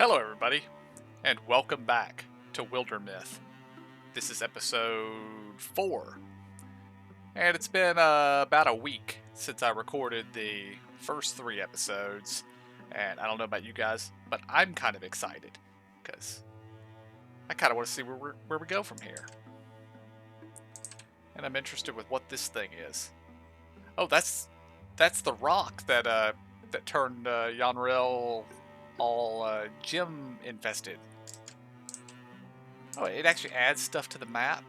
Hello, everybody, and welcome back to Wildermyth. This is episode 4, and it's been about a week since I recorded the first 3 episodes, and I don't know about you guys, but I'm kind of excited, because I kind of want to see where we go from here. And I'm interested with what this thing is. Oh, that's the rock that turned Yanrel all gem infested. Oh, it actually adds stuff to the map.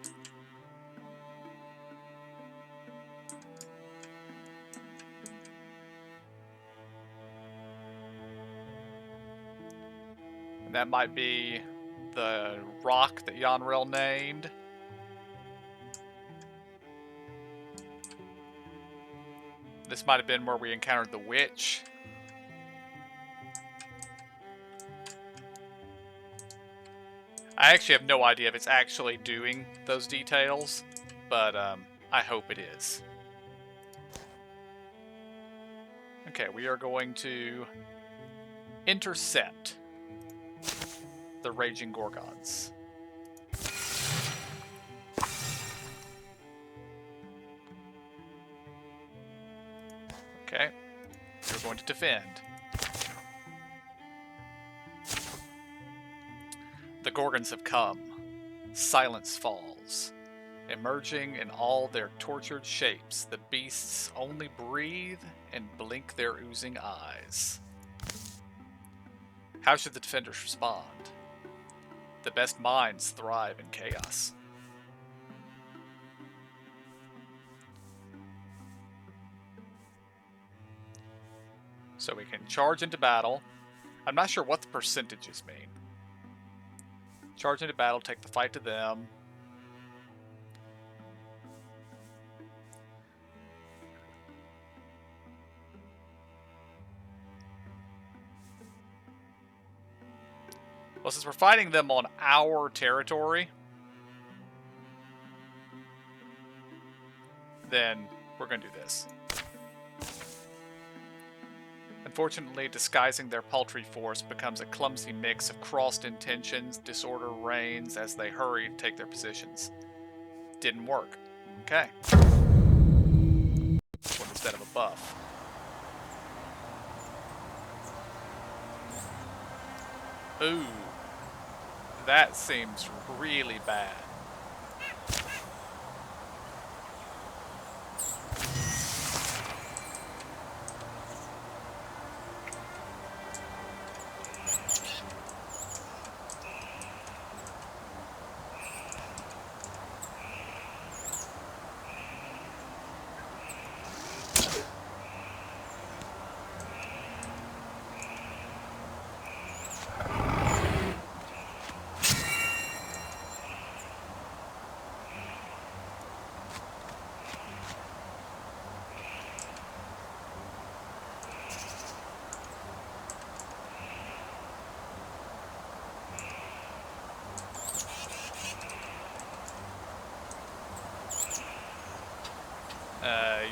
And that might be the rock that Yanrel named. This might have been where we encountered the witch. I actually have no idea if it's actually doing those details, but I hope it is. Okay, we are going to intercept the Raging Gorgons. Okay, we're going to defend. The Gorgons have come. Silence falls. Emerging in all their tortured shapes, the beasts only breathe and blink their oozing eyes. How should the defenders respond? The best minds thrive in chaos. So we can charge into battle. I'm not sure what the percentages mean. Charge into battle, take the fight to them. Well, since we're fighting them on our territory, then we're going to do this. Unfortunately, disguising their paltry force becomes a clumsy mix of crossed intentions. Disorder reigns as they hurry to take their positions. Didn't work. Okay. One instead of a buff. Ooh. That seems really bad.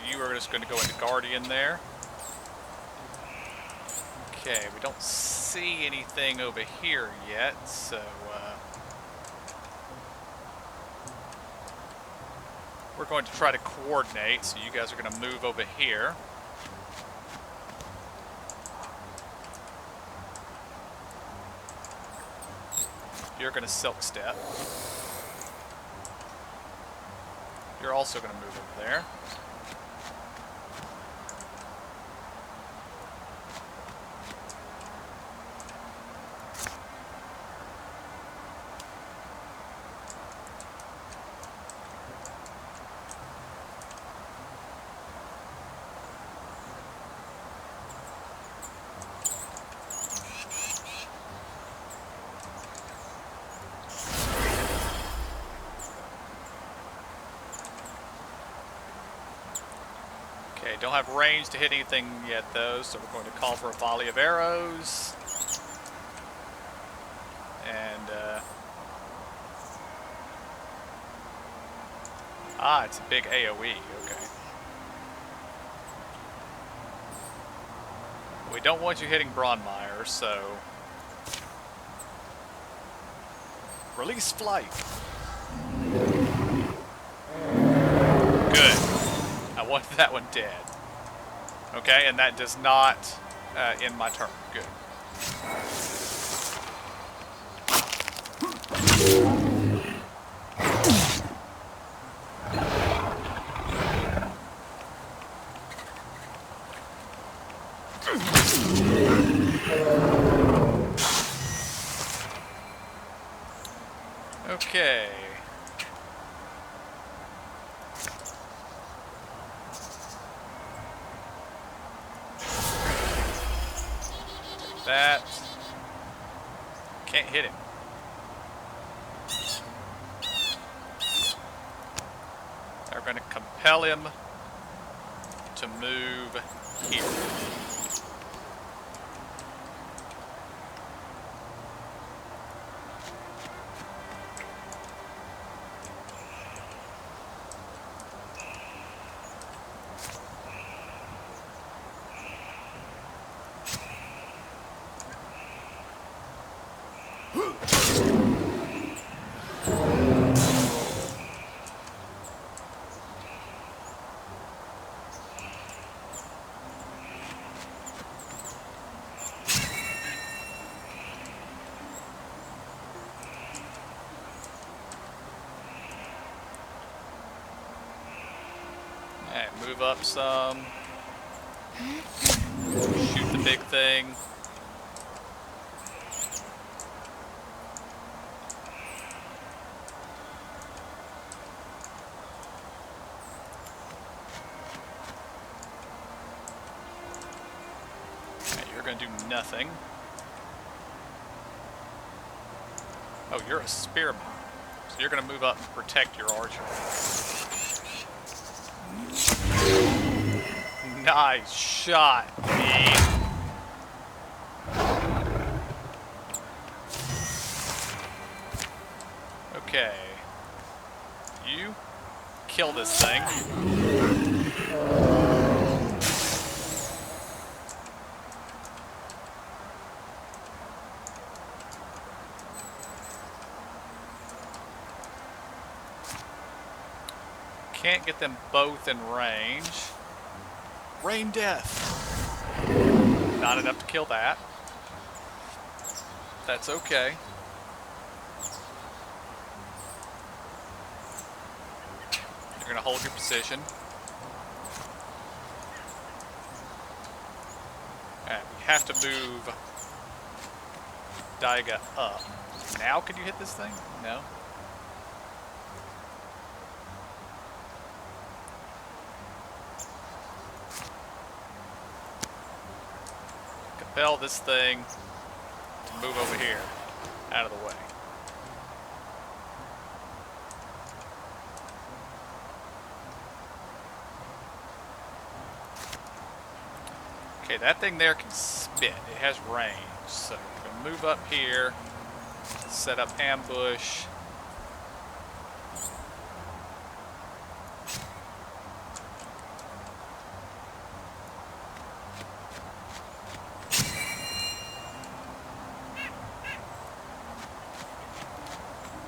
You are just going to go into Guardian there. Okay, we don't see anything over here yet, so we're going to try to coordinate, so you guys are going to move over here. You're going to Silk Step. You're also going to move over there. Okay, don't have range to hit anything yet though, so we're going to call for a volley of arrows. And, it's a big AoE, okay. We don't want you hitting Bronmire, so Release flight. Good. I wanted that one dead. Okay, and that does not end my turn. Good. Okay. That can't hit him. They're going to compel him to move here. Alright, move up some. Shoot the big thing. Alright, you're gonna do nothing. Oh, you're a spearman. So you're gonna move up and protect your archer. Nice shot, me. Okay. You kill this thing. Can't get them both in range. Rain death. Not enough to kill that. That's okay. You're gonna hold your position. Alright, we have to move Daiga up. Now can you hit this thing? No? Compel this thing to move over here, out of the way. Okay, that thing there can spit. It has range. So we're going to move up here, set up ambush.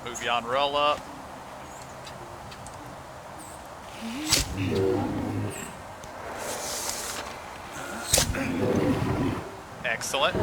Move Yanrel up. Excellent.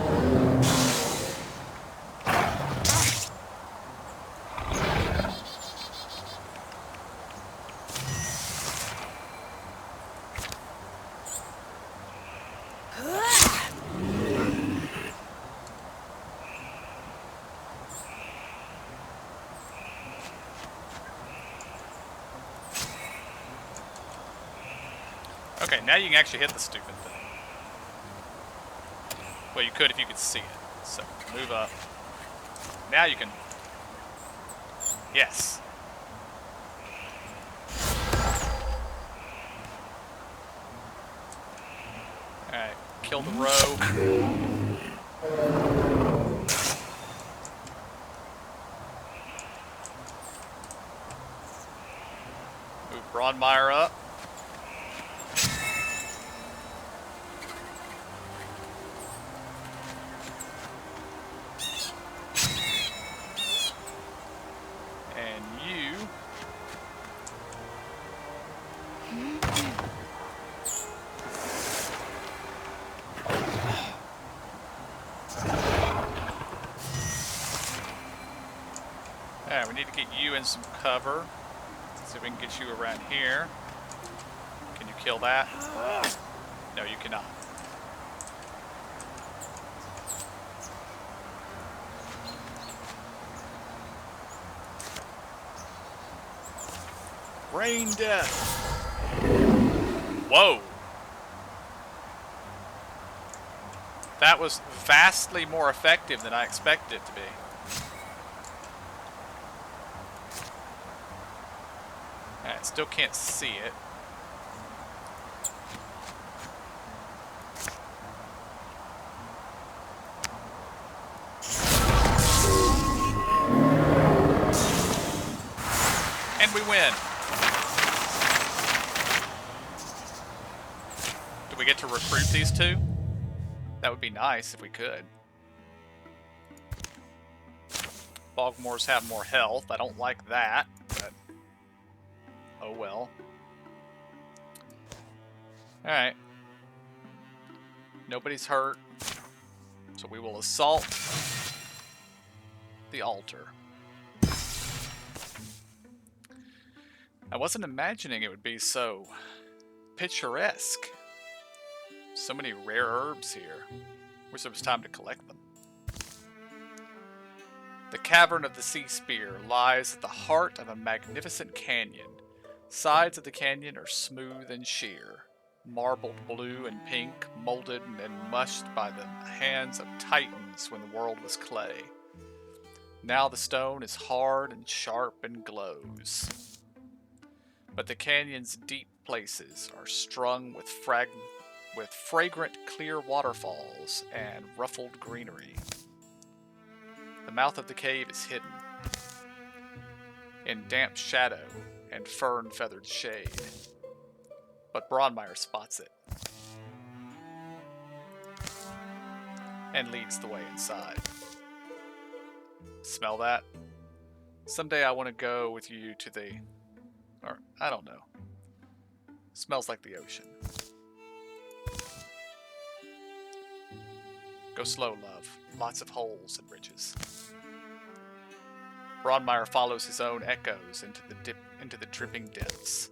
Okay, now you can actually hit the stupid thing. Well, you could if you could see it. So, move up. Now you can... Yes. Alright, kill the rogue. Move Broadmeyer up. we need to get you in some cover. See if we can get you around here. Can you kill that? No, you cannot. Rain death. Whoa. That was vastly more effective than I expected it to be. I still can't see it. And we win. Do we get to recruit these two? That would be nice if we could. Bogmores have more health. I don't like that, but oh well. Alright. Nobody's hurt. So we will assault the altar. I wasn't imagining it would be so picturesque. So many rare herbs here. Wish there was time to collect them. The cavern of the Sea Spear lies at the heart of a magnificent canyon. Sides of the canyon are smooth and sheer, marbled blue and pink, molded and mushed by the hands of titans when the world was clay. Now the stone is hard and sharp and glows. But the canyon's deep places are strung with fragrant clear waterfalls and ruffled greenery. The mouth of the cave is hidden in damp shadow and fern-feathered shade, but Bronmeyer spots it and leads the way inside. Smell that? Someday I want to go with you to the... or, I don't know. Smells like the ocean. Go slow, love. Lots of holes and ridges. Bronmeyer follows his own echoes into the dripping depths.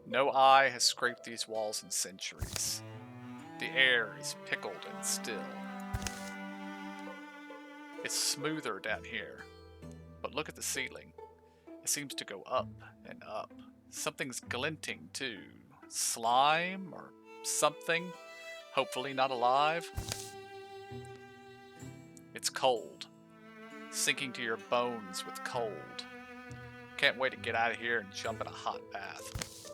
No eye has scraped these walls in centuries. The air is pickled and still. It's smoother down here, but look at the ceiling. It seems to go up and up. Something's glinting too. Slime or something. Hopefully not alive. It's cold. Sinking to your bones with cold. Can't wait to get out of here and jump in a hot bath.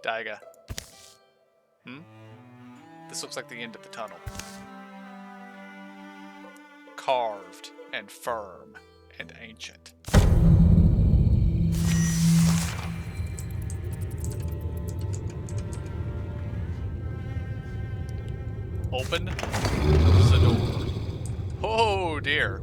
Daiga. This looks like the end of the tunnel. Carved and firm and ancient. Open the door. Oh dear.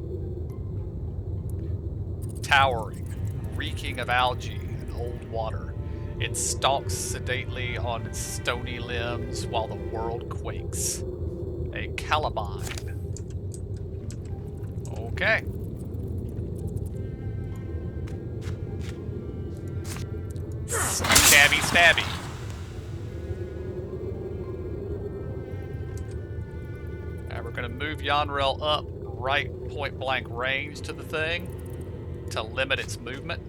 Towering, reeking of algae and old water, it stalks sedately on its stony limbs while the world quakes. A Calabaine. Okay. Stabby, stabby. We're going to move Yanrel up right point blank range to the thing to limit its movement.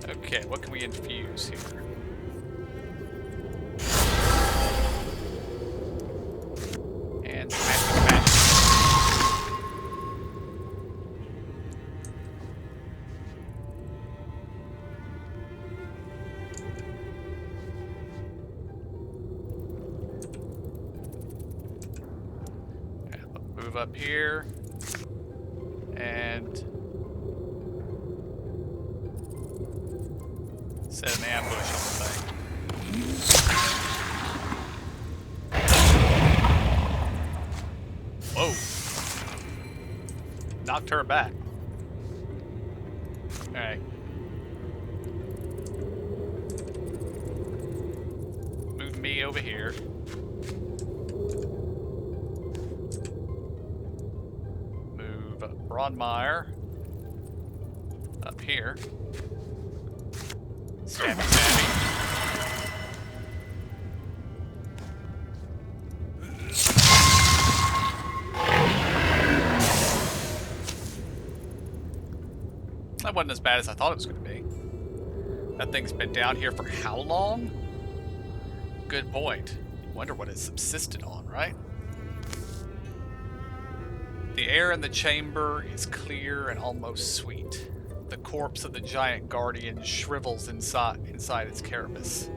Okay, what can we infuse here? Up here and set an ambush on the thing. Whoa. knocked her back. Alright. Move me over here. Move Bronmeyer up here. Stabby, stabby. That wasn't as bad as I thought it was going to be. That thing's been down here for how long? Good point. Wonder what it subsisted on, right? The air in the chamber is clear and almost sweet. The corpse of the giant guardian shrivels inside its carapace.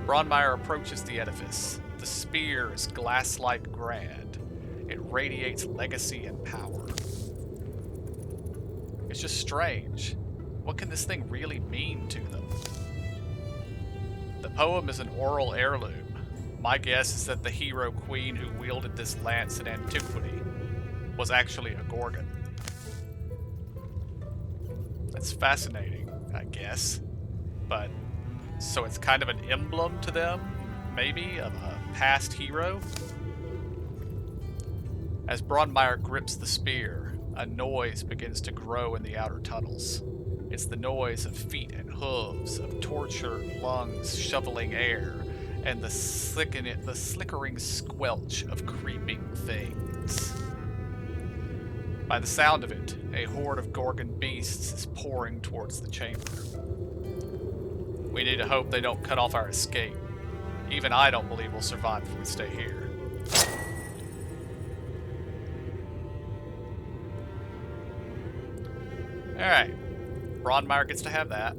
Bronmeyer approaches the edifice. The spear is glass-like grand. It radiates legacy and power. It's just strange. What can this thing really mean to them? The poem is an oral heirloom. My guess is that the hero queen who wielded this lance in antiquity was actually a Gorgon. That's fascinating, I guess. But, so it's kind of an emblem to them, maybe, of a past hero? As Bronmeyer grips the spear, a noise begins to grow in the outer tunnels. It's the noise of feet and hooves, of tortured lungs shoveling air, and the slickering squelch of creeping things. By the sound of it, a horde of Gorgon beasts is pouring towards the chamber. We need to hope they don't cut off our escape. Even I don't believe we'll survive if we stay here. Alright. Bronmeyer gets to have that.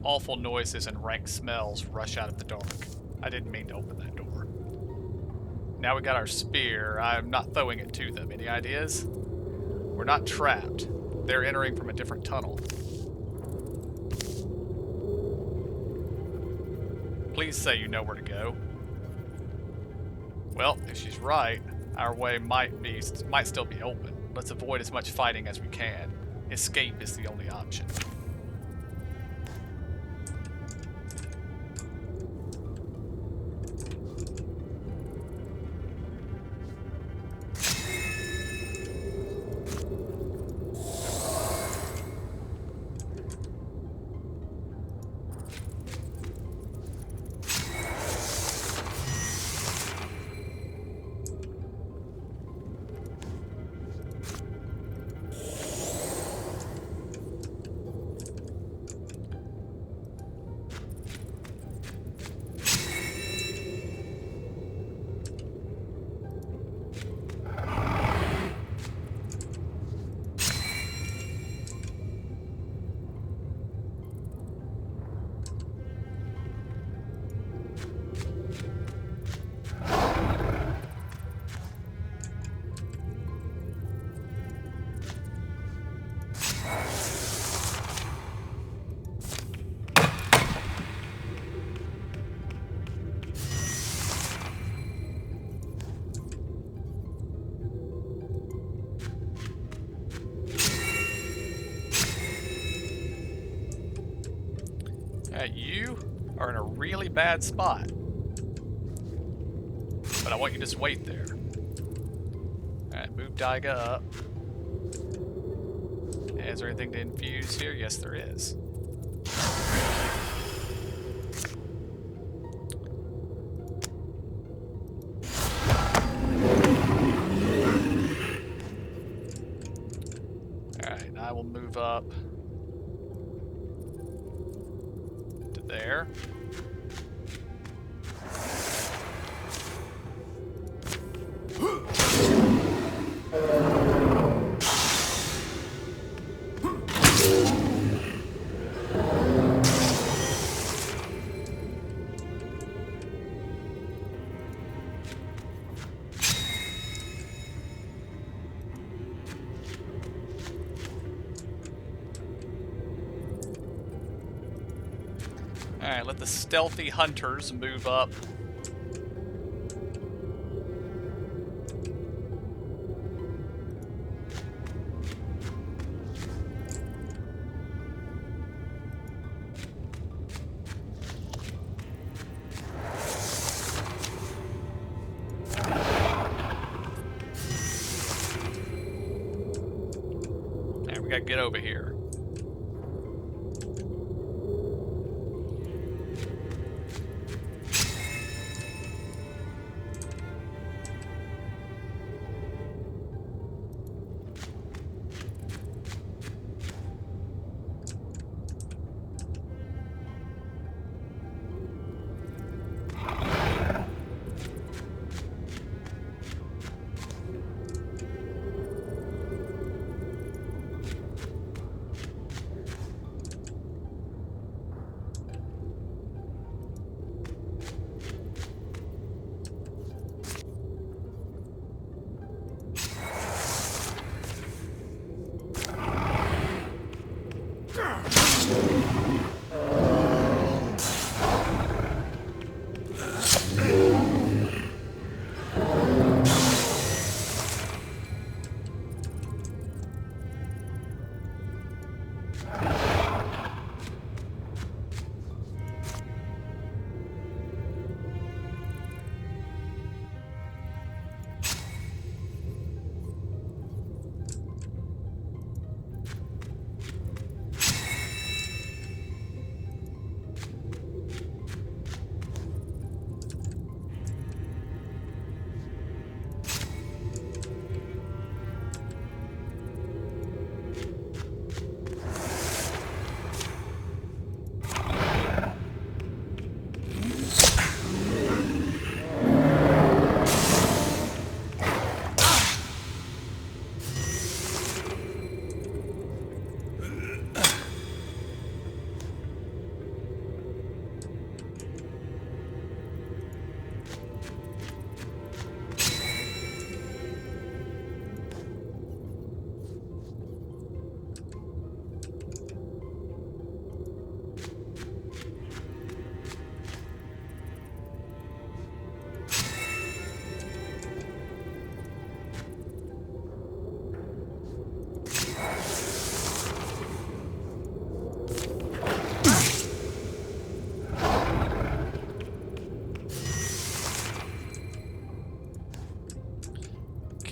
Awful noises and rank smells rush out of the dark. I didn't mean to open that door. Now we got our spear. I'm not throwing it to them. Any ideas? We're not trapped. They're entering from a different tunnel. Please say you know where to go. Well, if she's right, our way might still be open. Let's avoid as much fighting as we can. Escape is the only option. You are in a really bad spot. But I want you to just wait there. Alright, move Daiga up. Is there anything to infuse here? Yes, there is. up to there. Alright, let the stealthy hunters move up. Alright, we gotta get over here.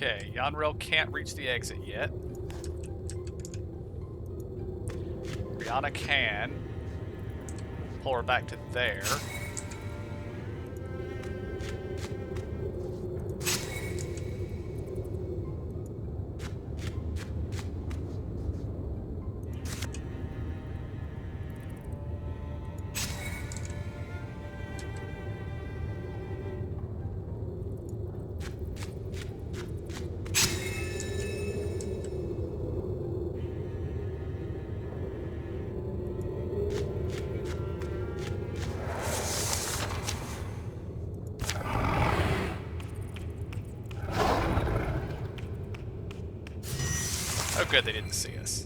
Okay, Yanrel can't reach the exit yet. Brianna can. Pull her back to there. Oh good, they didn't see us.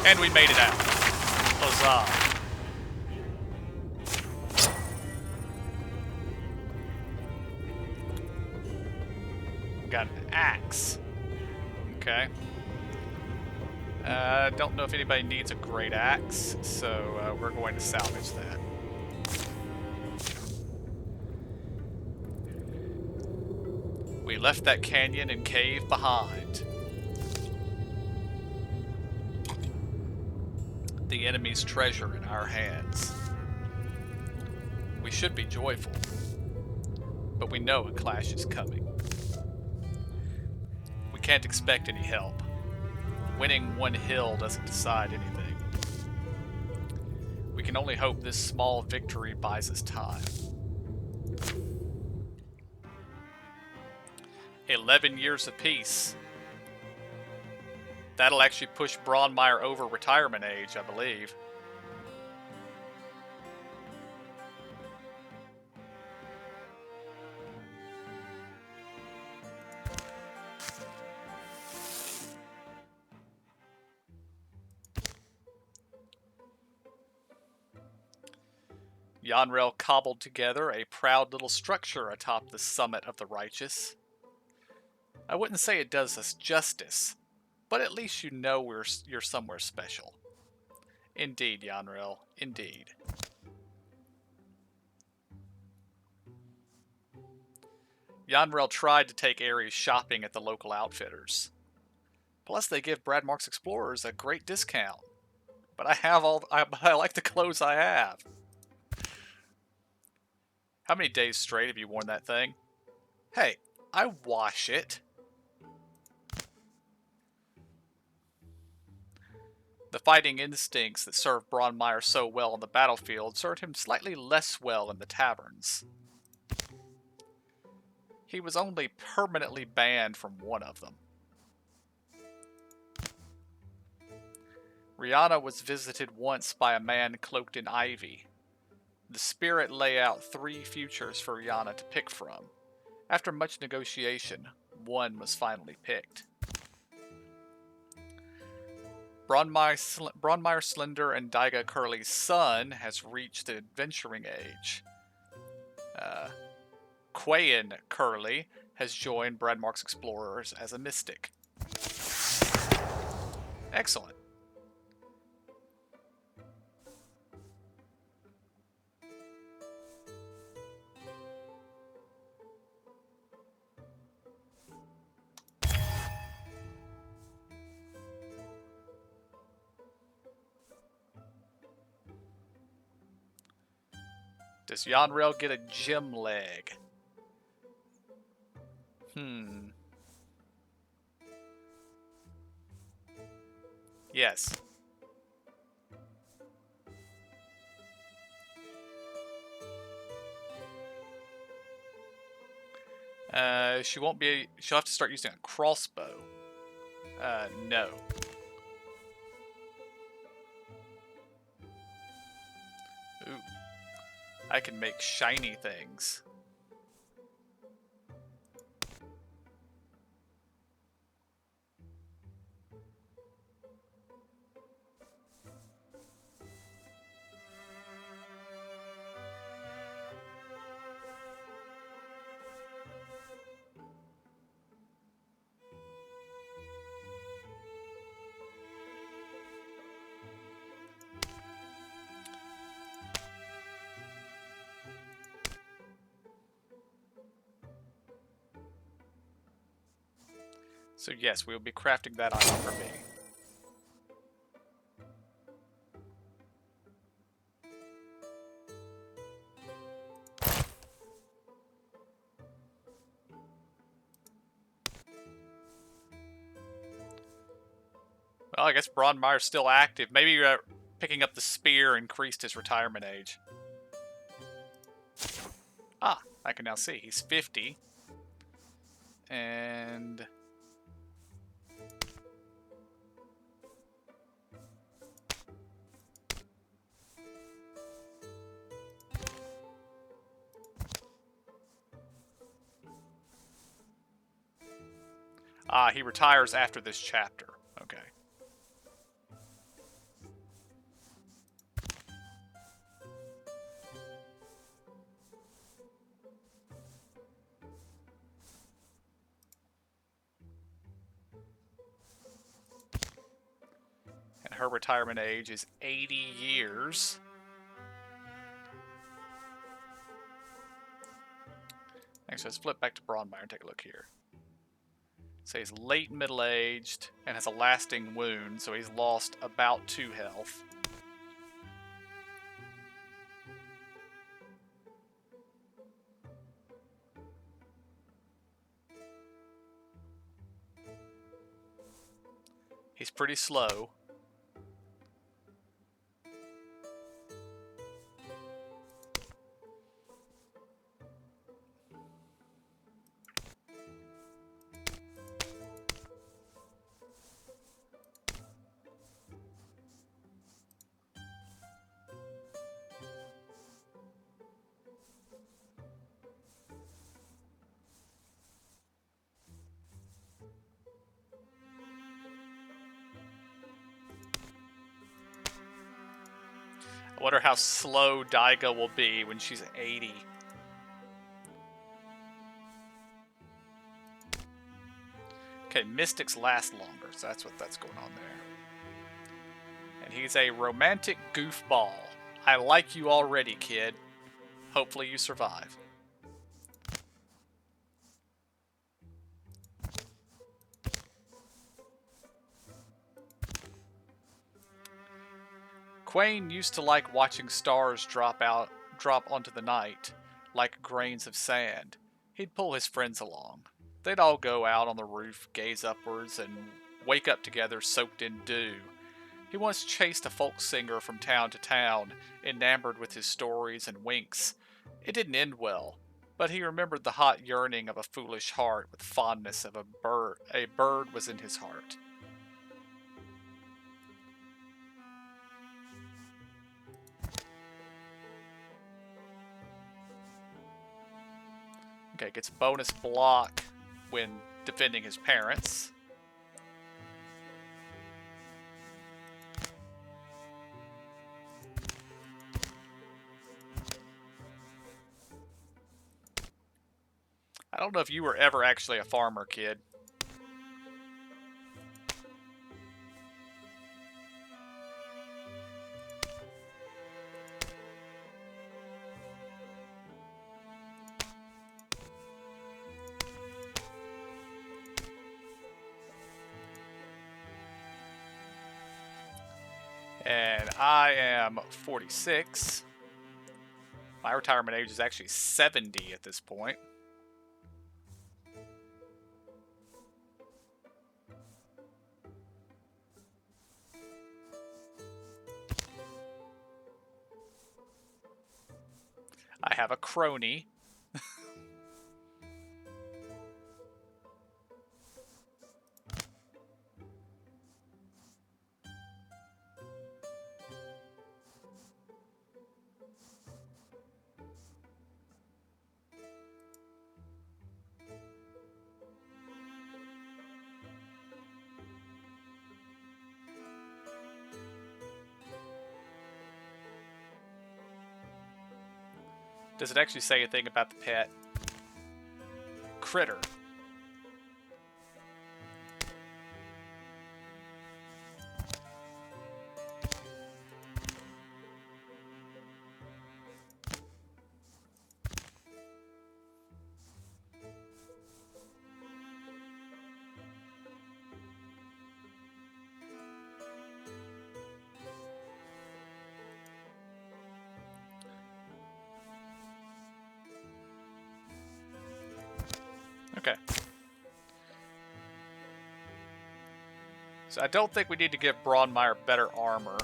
And we made it out. Huzzah. Got an axe. Okay. Don't know if anybody needs a great axe, so we're going to salvage that. We left that canyon and cave behind. the enemy's treasure in our hands. We should be joyful, but we know a clash is coming. We can't expect any help. Winning one hill doesn't decide anything. We can only hope this small victory buys us time. 11 years of peace. That'll actually push Braunmeyer over retirement age, I believe. Yanrel cobbled together a proud little structure atop the summit of the righteous. I wouldn't say it does us justice, but at least you know you're somewhere special. Indeed, Yanrel, indeed. Yanrel tried to take Ares shopping at the local outfitters. Plus, they give Bradmark's Explorers a great discount. But I like the clothes I have. How many days straight have you worn that thing? Hey, I wash it. The fighting instincts that served Braunmeyer so well on the battlefield served him slightly less well in the taverns. He was only permanently banned from one of them. Rihanna was visited once by a man cloaked in ivy. The spirit lay out 3 futures for Rihanna to pick from. After much negotiation, one was finally picked. Braunmeyer Slender and Daiga Curly's son has reached the adventuring age. Quayan Curly has joined Bradmark's Explorers as a mystic. Excellent. Does Yanrel get a gem leg? Yes. She won't be. She'll have to start using a crossbow. No. Ooh. I can make shiny things. So yes, we will be crafting that item for me. Well, I guess Braunmeyer's still active. Maybe picking up the spear increased his retirement age. Ah, I can now see. He's 50. And... ah, he retires after this chapter. Okay. And her retirement age is 80 years. Actually, let's flip back to Braunmeyer and take a look here. So he's late middle-aged and has a lasting wound, so he's lost about 2 health. He's pretty slow. I wonder how slow Daiga will be when she's 80. Okay, Mystics last longer, so that's that's going on there. And he's a romantic goofball. I like you already, kid. Hopefully you survive. Quain used to like watching stars drop onto the night, like grains of sand. He'd pull his friends along. They'd all go out on the roof, gaze upwards, and wake up together soaked in dew. He once chased a folk singer from town to town, enamored with his stories and winks. It didn't end well, but he remembered the hot yearning of a foolish heart with fondness of a bird. A bird was in his heart. Okay, gets bonus block when defending his parents. I don't know if you were ever actually a farmer, kid. And I am 46. My retirement age is actually 70 at this point. I have a crony. Does it actually say anything about the pet? Critter. Okay. So I don't think we need to give Braunmeyer better armor.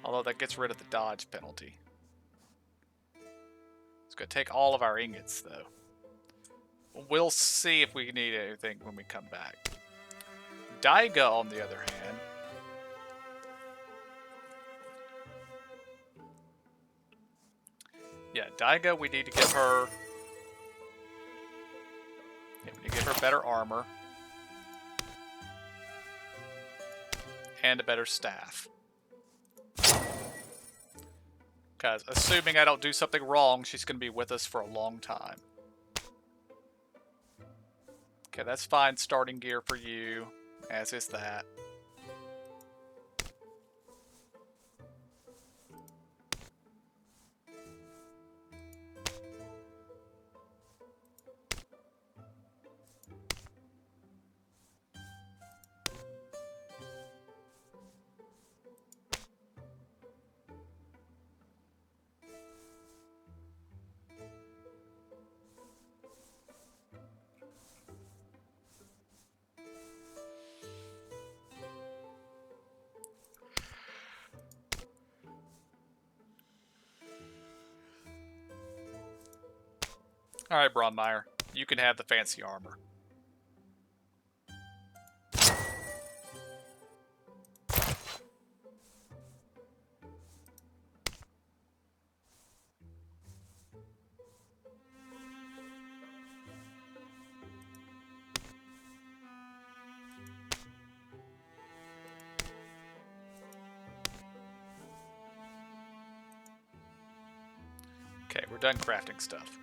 Although that gets rid of the dodge penalty. It's going to take all of our ingots, though. We'll see if we need anything when we come back. Daiga, on the other hand... Yeah, Daiga, we need to give her... Yeah, we need to give her better armor. And a better staff. Because assuming I don't do something wrong, she's going to be with us for a long time. Okay, that's fine starting gear for you, as is that. Alright, Bronmeyer, you can have the fancy armor. Okay, we're done crafting stuff.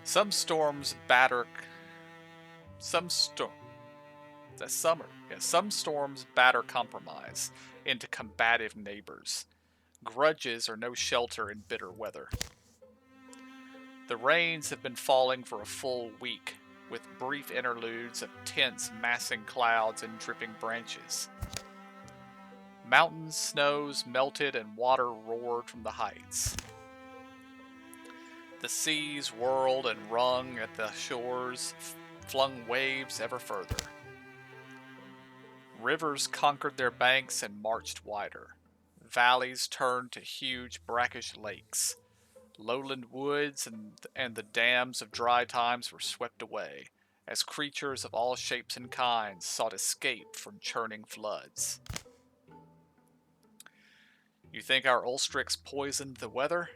Some storms batter compromise into combative neighbors. Grudges are no shelter in bitter weather. The rains have been falling for a full week, with brief interludes of tense massing clouds and dripping branches. Mountain snows melted and water roared from the heights. The seas whirled and wrung at the shores, flung waves ever further. Rivers conquered their banks and marched wider. Valleys turned to huge brackish lakes. Lowland woods and the dams of dry times were swept away, as creatures of all shapes and kinds sought escape from churning floods. You think our Ulstrix poisoned the weather?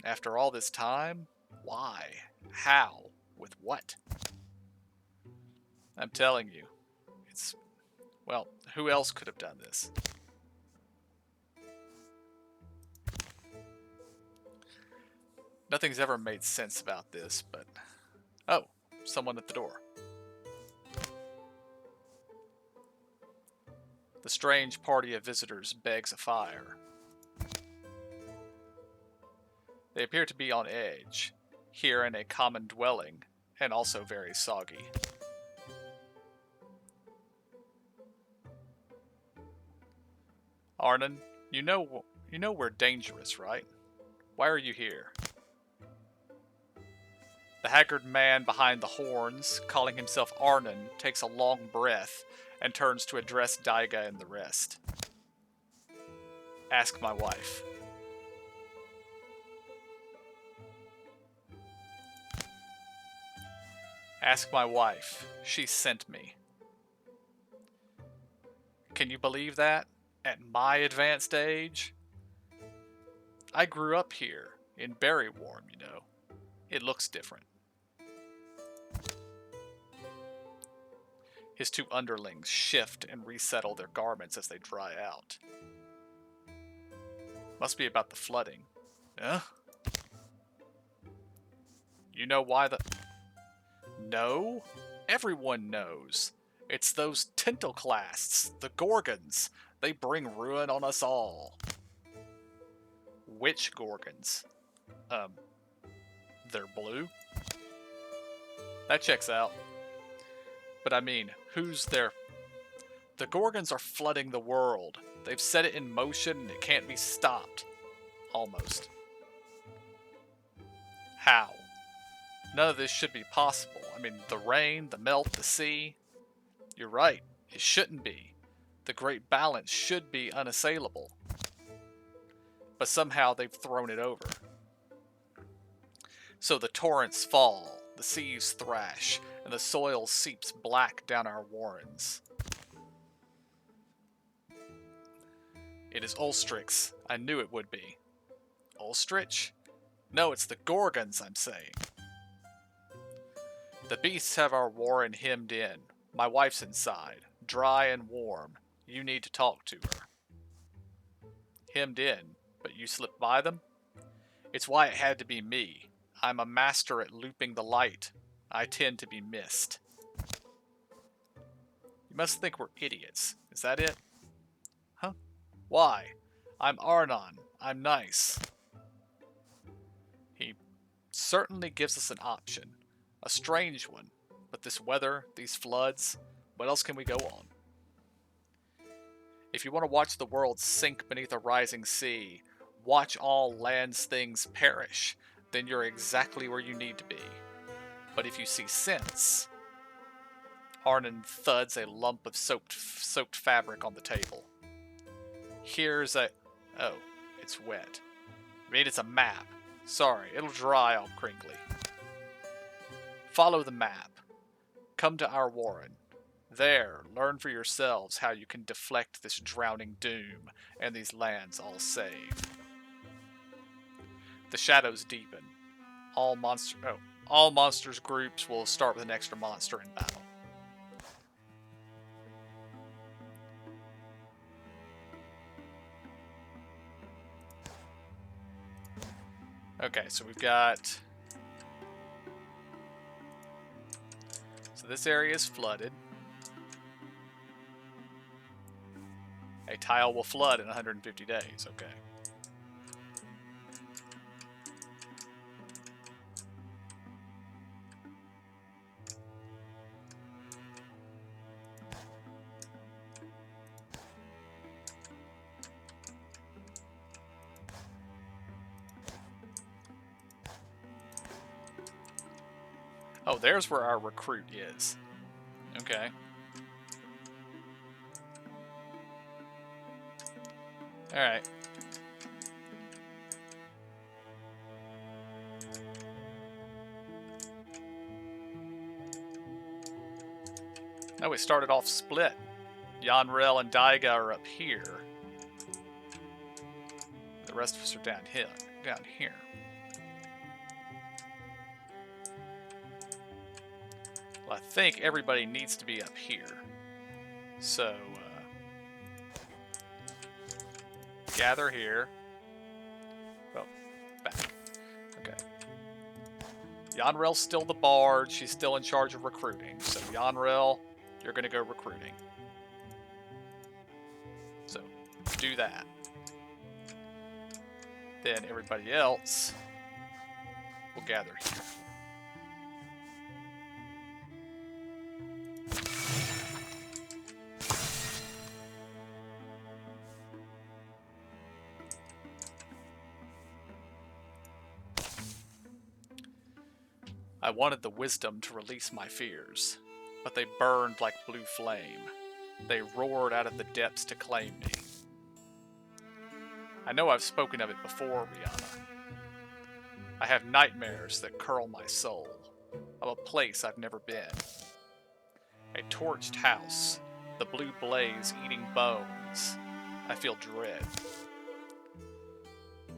After all this time? Why? How? With what? I'm telling you, well, who else could have done this? Nothing's ever made sense about this, but... Oh, someone at the door. The strange party of visitors begs a fire. They appear to be on edge, here in a common dwelling, and also very soggy. Arnon, you know we're dangerous, right? Why are you here? The haggard man behind the horns, calling himself Arnon, takes a long breath and turns to address Daiga and the rest. Ask my wife. Ask my wife. She sent me. Can you believe that? At my advanced age? I grew up here, in Berrywarm, you know. It looks different. His two underlings shift and resettle their garments as they dry out. Must be about the flooding. Huh? You know why the... No? Everyone knows. It's those Tentaclasts, the Gorgons. They bring ruin on us all. Which Gorgons? They're blue? That checks out. But I mean, who's there? The Gorgons are flooding the world. They've set it in motion and it can't be stopped. Almost. How? None of this should be possible. I mean, the rain, the melt, the sea. You're right. It shouldn't be. The great balance should be unassailable. But somehow they've thrown it over. So the torrents fall, the seas thrash, and the soil seeps black down our warrens. It is Ulstrix. I knew it would be. Ulstrich? No, it's the Gorgons, I'm saying. The beasts have our warren hemmed in. My wife's inside, dry and warm. You need to talk to her. Hemmed in, but you slipped by them? It's why it had to be me. I'm a master at looping the light. I tend to be missed. You must think we're idiots. Is that it? Huh? Why? I'm Arnon. I'm nice. He certainly gives us an option. A strange one. But this weather, these floods, what else can we go on? If you want to watch the world sink beneath a rising sea, watch all land's things perish, then you're exactly where you need to be. But if you see sense... Arnon thuds a lump of soaked fabric on the table. Here's a... Oh, it's wet. I mean, it's a map. Sorry, it'll dry all crinkly. Follow the map. Come to our warren. There, learn for yourselves how you can deflect this drowning doom and these lands all save. The shadows deepen. All monsters groups will start with an extra monster in battle. Okay, so we've got... So this area is flooded. A tile will flood in 150 days, okay. Oh, there's where our recruit is. Okay. Alright. Now we started off split. Yanrel and Daiga are up here. The rest of us are down here. Well, I think everybody needs to be up here. So, gather here. Well, back. Okay. Yanrel's still the bard. She's still in charge of recruiting. So, Yanrel, you're going to go recruiting. So, do that. Then everybody else will gather here. I wanted the wisdom to release my fears, but they burned like blue flame. They roared out of the depths to claim me. I know I've spoken of it before, Rihanna. I have nightmares that curl my soul, of a place I've never been. A torched house, the blue blaze eating bones. I feel dread.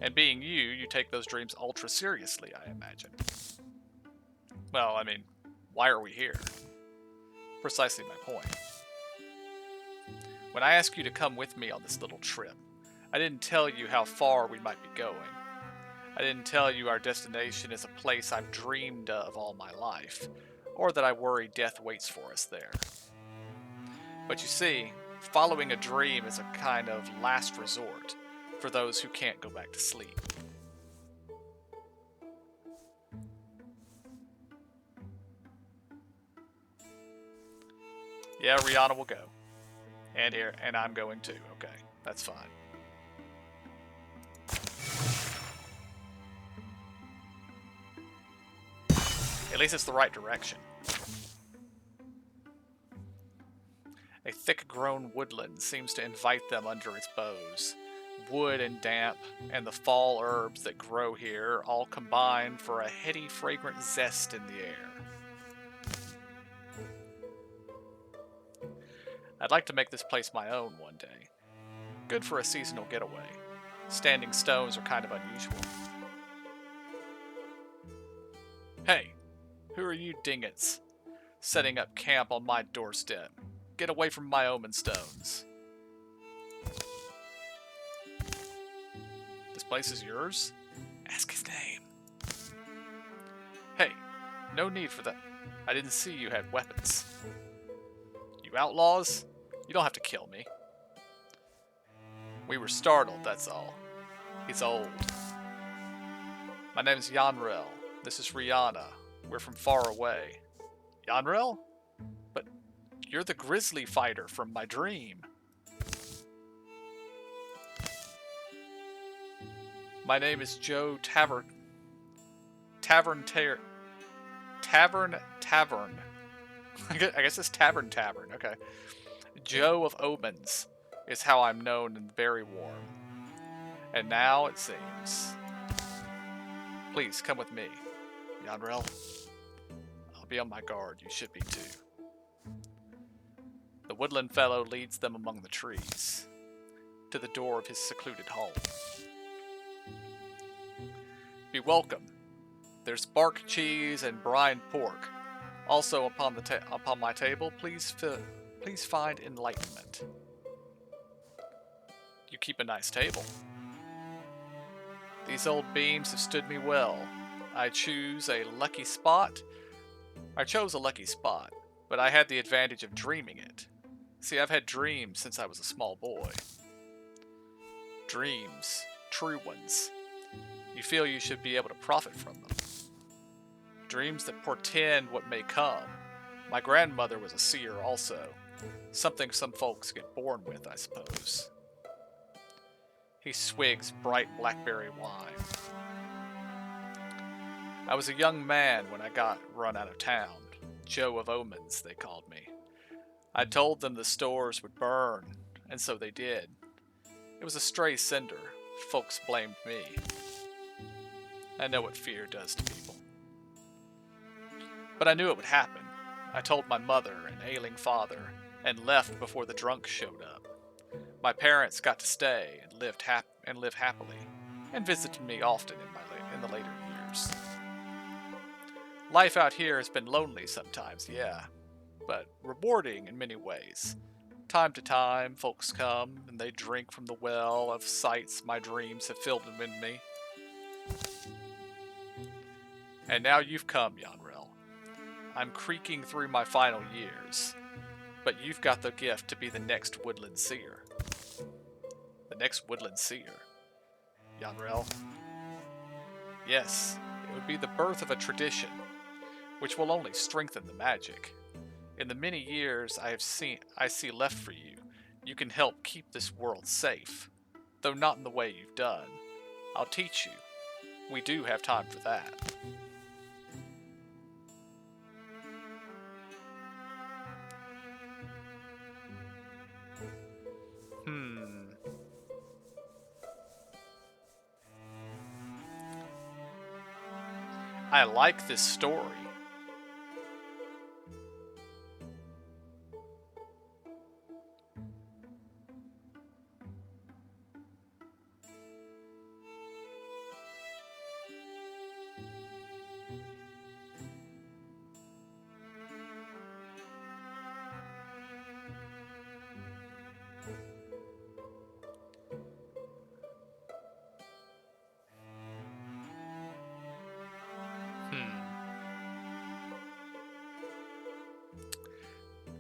And being you, you take those dreams ultra seriously, I imagine. Well, I mean, why are we here? Precisely my point. When I asked you to come with me on this little trip, I didn't tell you how far we might be going. I didn't tell you our destination is a place I've dreamed of all my life, or that I worry death waits for us there. But you see, following a dream is a kind of last resort for those who can't go back to sleep. Yeah, Rihanna will go. And I'm going too. Okay, that's fine. At least it's the right direction. A thick-grown woodland seems to invite them under its boughs. Wood and damp, and the fall herbs that grow here all combine for a heady, fragrant zest in the air. I'd like to make this place my own one day. Good for a seasonal getaway. Standing stones are kind of unusual. Hey, who are you dingots? Setting up camp on my doorstep. Get away from my omen stones. This place is yours? Ask his name. Hey, no need for that. I didn't see you had weapons. You outlaws? You don't have to kill me. We were startled, that's all. He's old. My name's Yanrel. This is Rihanna. We're from far away. Yanrel? But you're the grizzly fighter from my dream. My name is Joe Tavern. I guess it's Tavern. Okay. Joe of Omens is how I'm known in Very Warm. And now, it seems, Please, come with me. Yanrel, I'll be on my guard. You should be too. The woodland fellow leads them among the trees, to the door of his secluded home. Be welcome. There's bark cheese and brined pork. Also upon my table, please find enlightenment. You keep a nice table. These old beams have stood me well. I chose a lucky spot, but I had the advantage of dreaming it. See, I've had dreams since I was a small boy. Dreams, true ones. You feel you should be able to profit from them. Dreams that portend what may come. My grandmother was a seer also. Something some folks get born with, I suppose. He swigs bright blackberry wine. I was a young man when I got run out of town. Joe of Omens, they called me. I told them the stores would burn, and so they did. It was a stray cinder. Folks blamed me. I know what fear does to people. But I knew it would happen. I told my mother and ailing father, and left before the drunk showed up. My parents got to stay and live happily, and visited me often in the later years. Life out here has been lonely sometimes, yeah, but rewarding in many ways. Time to time, folks come, and they drink from the well of sights my dreams have filled in me. And now you've come, Yanrel. I'm creaking through my final years, but you've got the gift to be the next Woodland Seer. The next Woodland Seer. Yanrel. Yes, it would be the birth of a tradition, which will only strengthen the magic. In the many years I see left for you, you can help keep this world safe, though not in the way you've done. I'll teach you. We do have time for that. I like this story.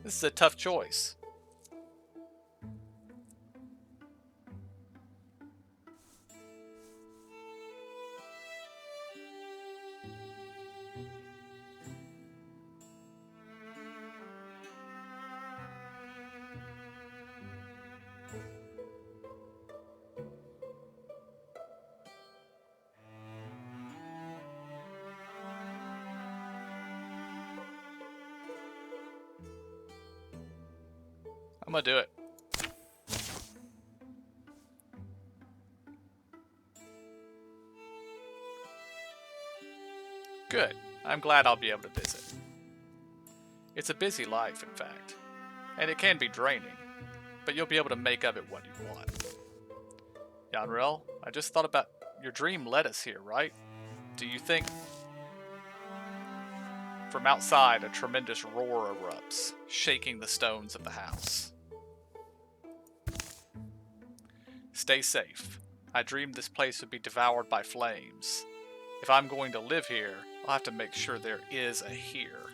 This is a tough choice. I'm gonna do it. Good. I'm glad I'll be able to visit. It's a busy life, in fact, and it can be draining, but you'll be able to make of it what you want. Yanrel, I just thought about your dream led us here, right? Do you think... From outside, a tremendous roar erupts, shaking the stones of the house. Stay safe. I dreamed this place would be devoured by flames. If I'm going to live here, I'll have to make sure there is a here.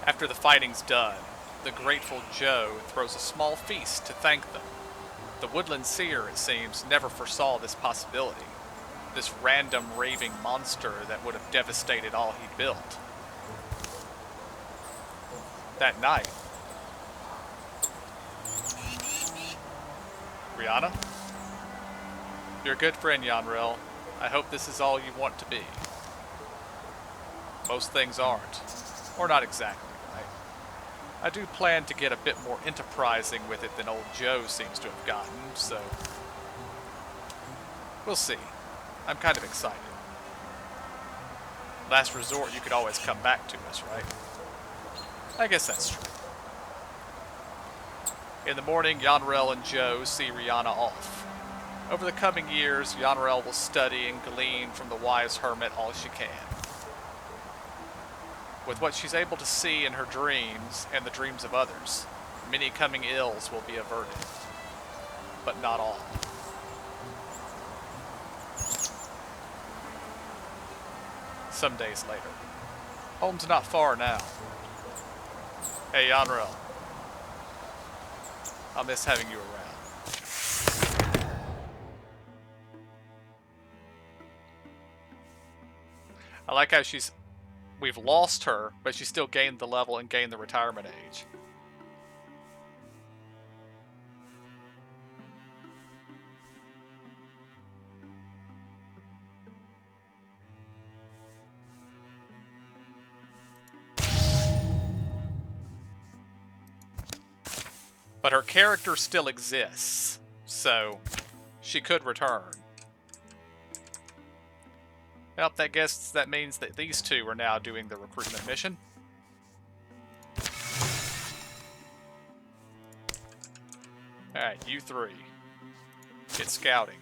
After the fighting's done, the grateful Joe throws a small feast to thank them. The Woodland Seer, it seems, never foresaw this possibility. This random raving monster that would have devastated all he built. That night, Rihanna? You're a good friend, Yanril. I hope this is all you want to be. Most things aren't. Or not exactly, right? I do plan to get a bit more enterprising with it than old Joe seems to have gotten, so... we'll see. I'm kind of excited. Last resort, you could always come back to us, right? I guess that's true. In the morning, Yanrel and Joe see Rihanna off. Over the coming years, Yanrel will study and glean from the wise hermit all she can. With what she's able to see in her dreams and the dreams of others, many coming ills will be averted. But not all. Some days later. Home's not far now. Hey, Yanrel. I'll miss having you around. I like how we've lost her, but she still gained the level and gained the retirement age. But her character still exists, so she could return. Well, I guess that means that these two are now doing the recruitment mission. Alright, you three. Get scouting.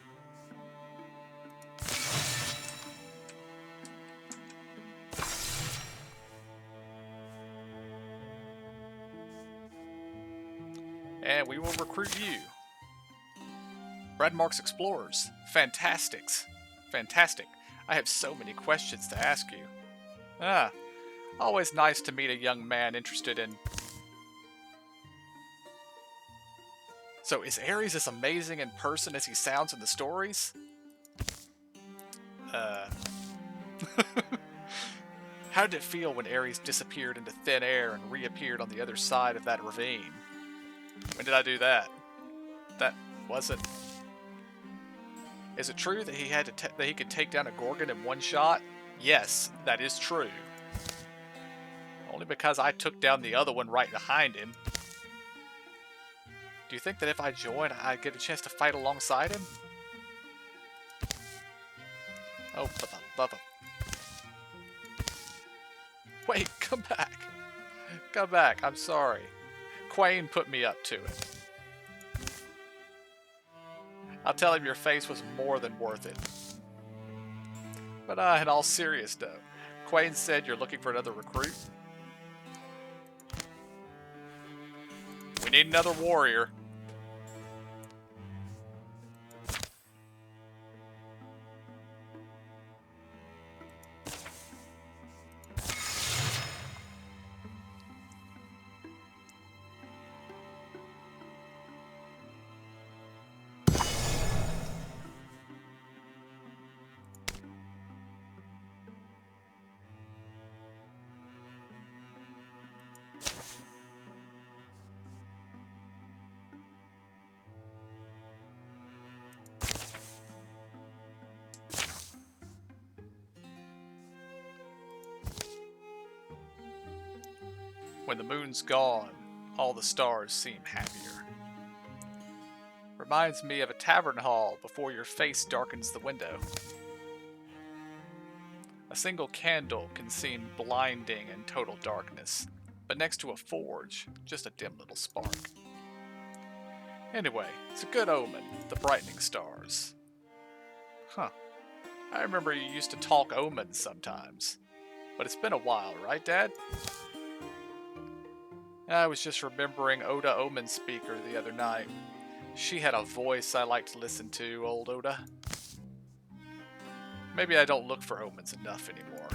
And we will recruit you. Bradmark's Explorers. Fantastics. Fantastic. I have so many questions to ask you. Always nice to meet a young man interested in... So, is Ares as amazing in person as he sounds in the stories? How did it feel when Ares disappeared into thin air and reappeared on the other side of that ravine? When did I do that? That wasn't... Is it true that he could take down a Gorgon in one shot? Yes, that is true. Only because I took down the other one right behind him. Do you think that if I join, I'd get a chance to fight alongside him? Oh, for the love of... Wait, come back. Come back, I'm sorry. Quain put me up to it. I'll tell him your face was more than worth it. But in all serious note, Quain said you're looking for another recruit? We need another warrior. When the moon's gone, all the stars seem happier. Reminds me of a tavern hall before your face darkens the window. A single candle can seem blinding in total darkness, but next to a forge, just a dim little spark. Anyway, it's a good omen, the brightening stars. Huh. I remember you used to talk omens sometimes. But it's been a while, right, Dad? I was just remembering Oda Omen Speaker the other night. She had a voice I liked to listen to, old Oda. Maybe I don't look for omens enough anymore.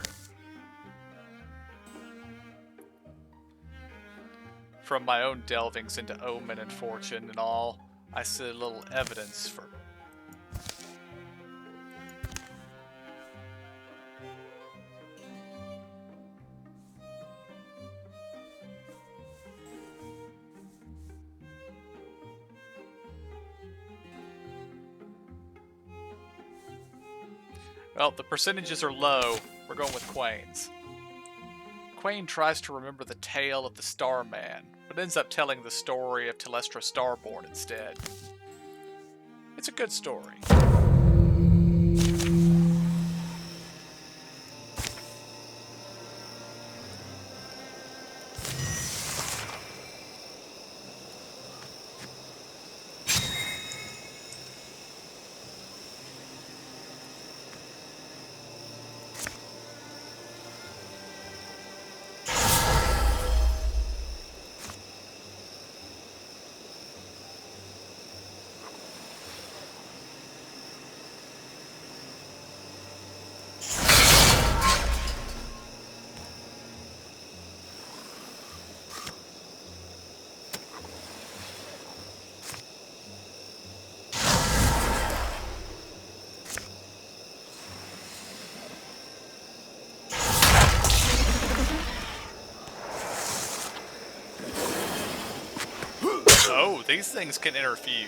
from my own delvings into omen and fortune and all, I see a little evidence for... Well, the percentages are low. We're going with Quain's. Quain tries to remember the tale of the Starman, but ends up telling the story of Telestra Starborn instead. It's a good story. Oh, these things can interfuse.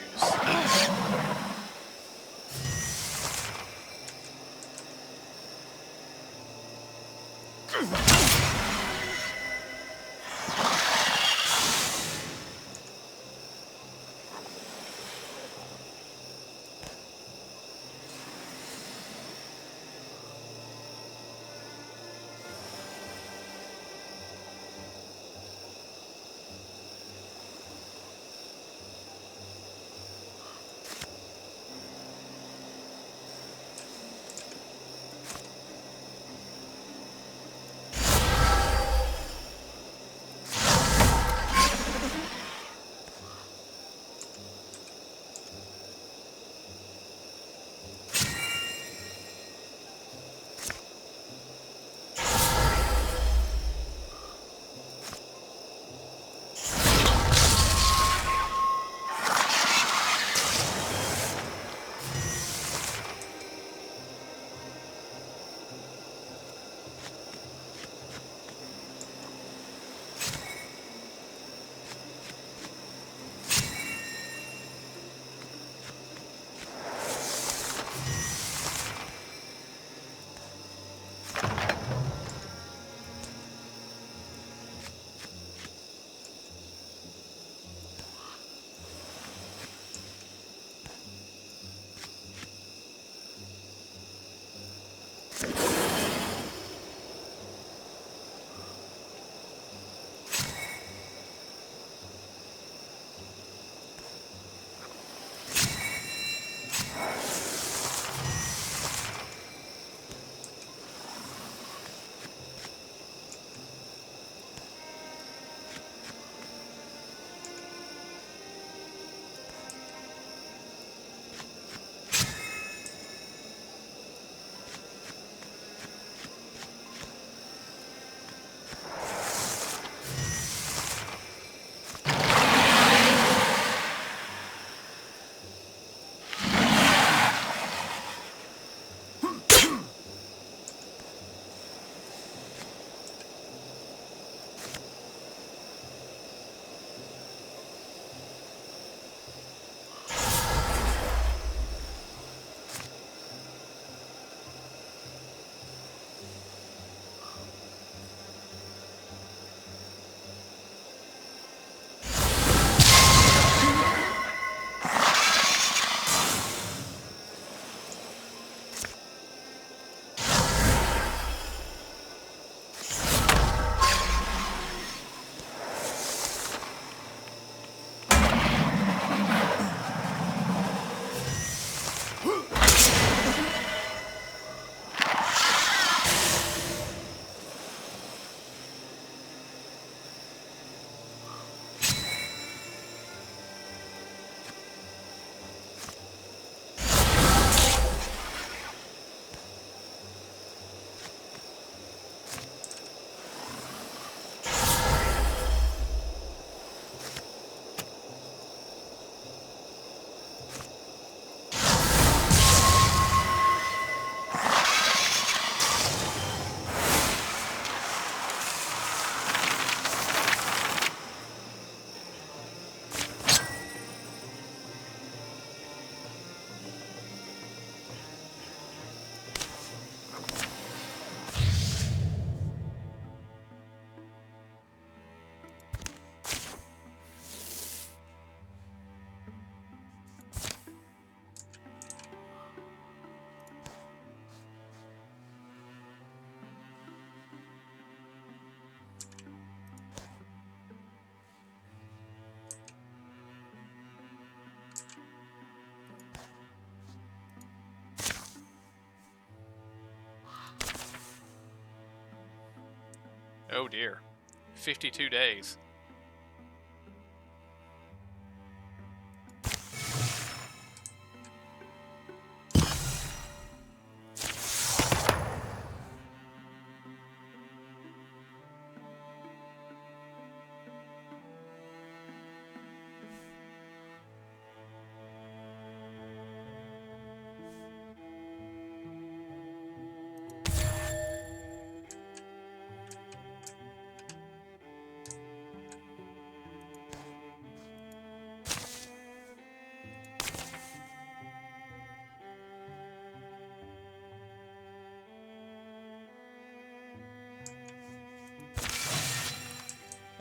Oh dear. 52 days.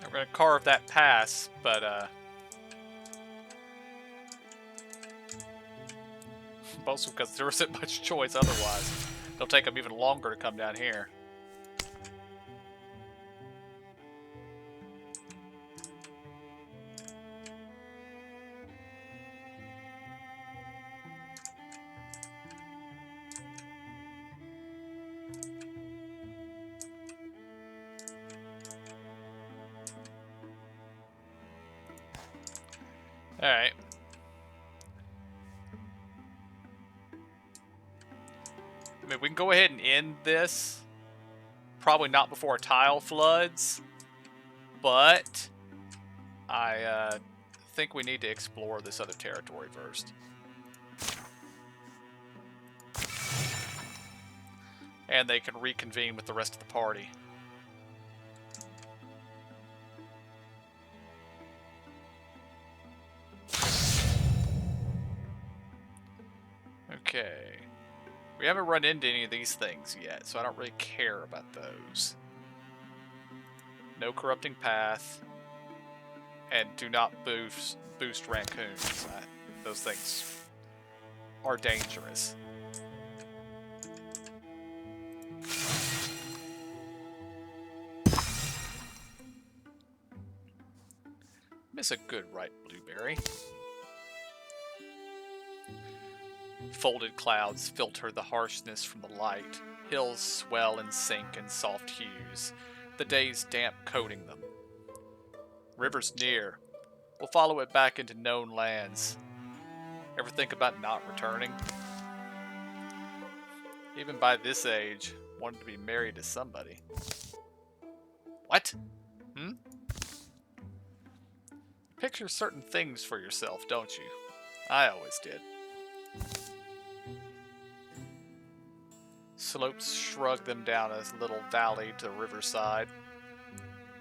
We're gonna carve that pass, but mostly because there isn't much choice otherwise. It'll take them even longer to come down here. Alright. I mean, we can go ahead and end this. Probably not before a tile floods. But I think we need to explore this other territory first. And they can reconvene with the rest of the party. Okay. We haven't run into any of these things yet, so I don't really care about those. No corrupting path. And do not boost raccoons. Those things are dangerous. Miss a good ripe blueberry. Folded clouds filter the harshness from the light. Hills swell and sink in soft hues, the day's damp coating them. River's near. We'll follow it back into known lands. Ever think about not returning? Even by this age, wanted to be married to somebody. What? Picture certain things for yourself, don't you? I always did. Slopes shrug them down a little valley to the riverside.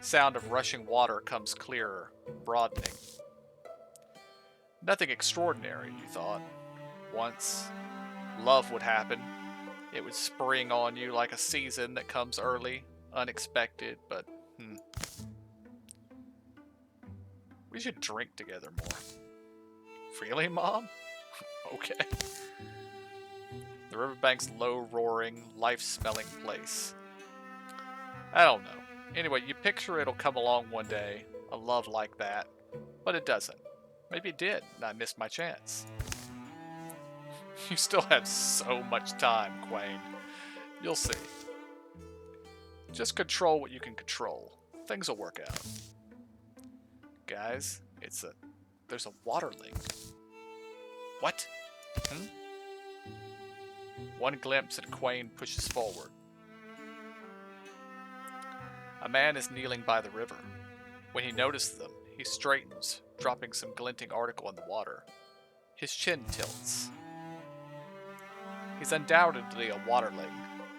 Sound of rushing water comes clearer, broadening. Nothing extraordinary, you thought. Once, love would happen. It would spring on you like a season that comes early, unexpected, but we should drink together more. Really, Mom? Okay. The riverbank's low-roaring, life-smelling place. I don't know. Anyway, you picture it'll come along one day, a love like that, but it doesn't. Maybe it did, and I missed my chance. You still have so much time, Quain. You'll see. Just control what you can control. Things will work out. Guys, there's a waterling. What? One glimpse and Quain pushes forward. A man is kneeling by the river. When he notices them, he straightens, dropping some glinting article in the water. His chin tilts. He's undoubtedly a waterling,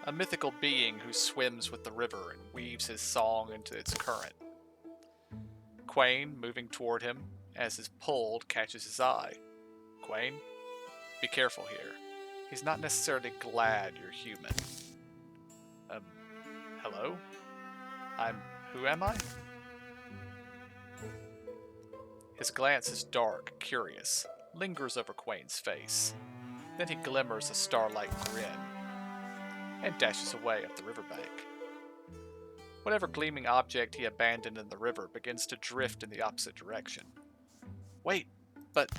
a mythical being who swims with the river and weaves his song into its current. Quain, moving toward him, as his pulled, catches his eye. Quain, be careful here. He's not necessarily glad you're human. Hello? Who am I? His glance is dark, curious, lingers over Quain's face. Then he glimmers a starlight grin, and dashes away up the riverbank. Whatever gleaming object he abandoned in the river begins to drift in the opposite direction. Wait, but...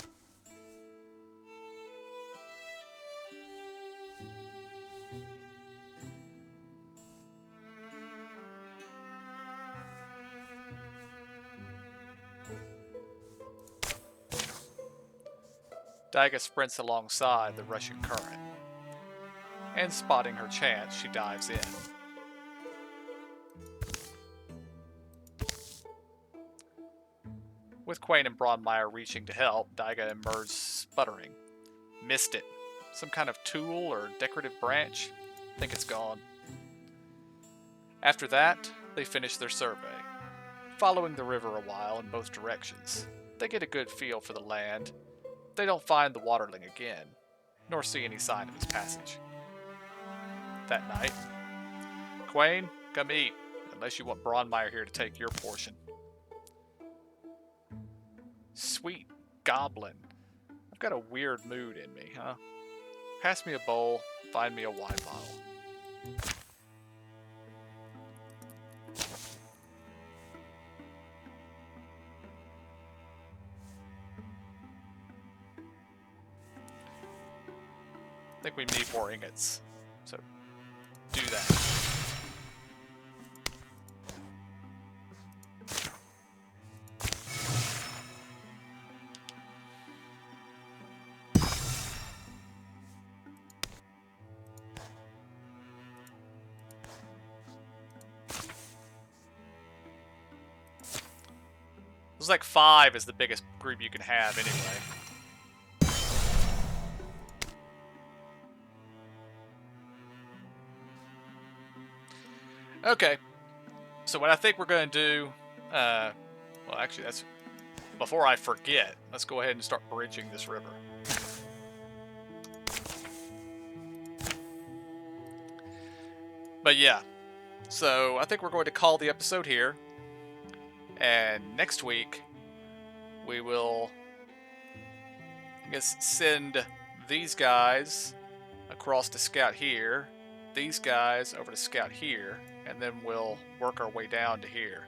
Daiga sprints alongside the rushing current, and spotting her chance, she dives in. With Quain and Bronmeyer reaching to help, Daiga emerged sputtering. Missed it. Some kind of tool or decorative branch? Think it's gone. After that, they finish their survey, following the river a while in both directions. They get a good feel for the land. They don't find the waterling again, nor see any sign of his passage. That night, Quain, come eat, unless you want Bronmeyer here to take your portion. Sweet goblin. I've got a weird mood in me, huh? Pass me a bowl, find me a wine bottle. I think we need more ingots, so do that. Looks like 5 is the biggest group you can have anyway. Okay, so what I think we're going to do, well actually that's, before I forget, let's go ahead and start bridging this river. But yeah, so I think we're going to call the episode here, and next week we will, I guess, send these guys across to scout here, these guys over to scout here, and then we'll work our way down to here.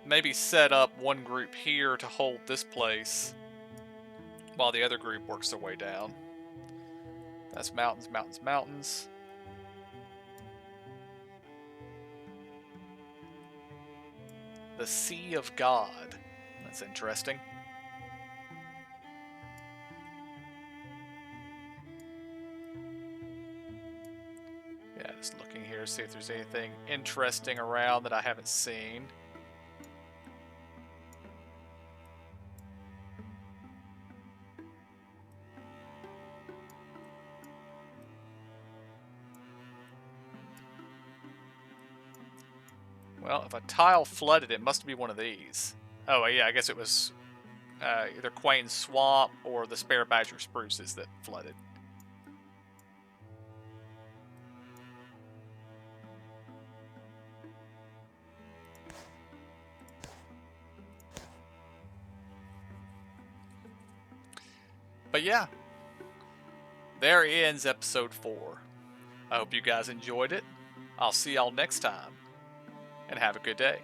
Maybe set up one group here to hold this place while the other group works their way down. That's mountains, mountains, mountains. The Sea of God. That's interesting. Yeah, just looking here, see if there's anything interesting around that I haven't seen. Well, if a tile flooded, it must be one of these. Oh, yeah, I guess it was either Quain's Swamp or the Spare Badger Spruces that flooded. But yeah, there ends episode 4. I hope you guys enjoyed it. I'll see y'all next time, and have a good day.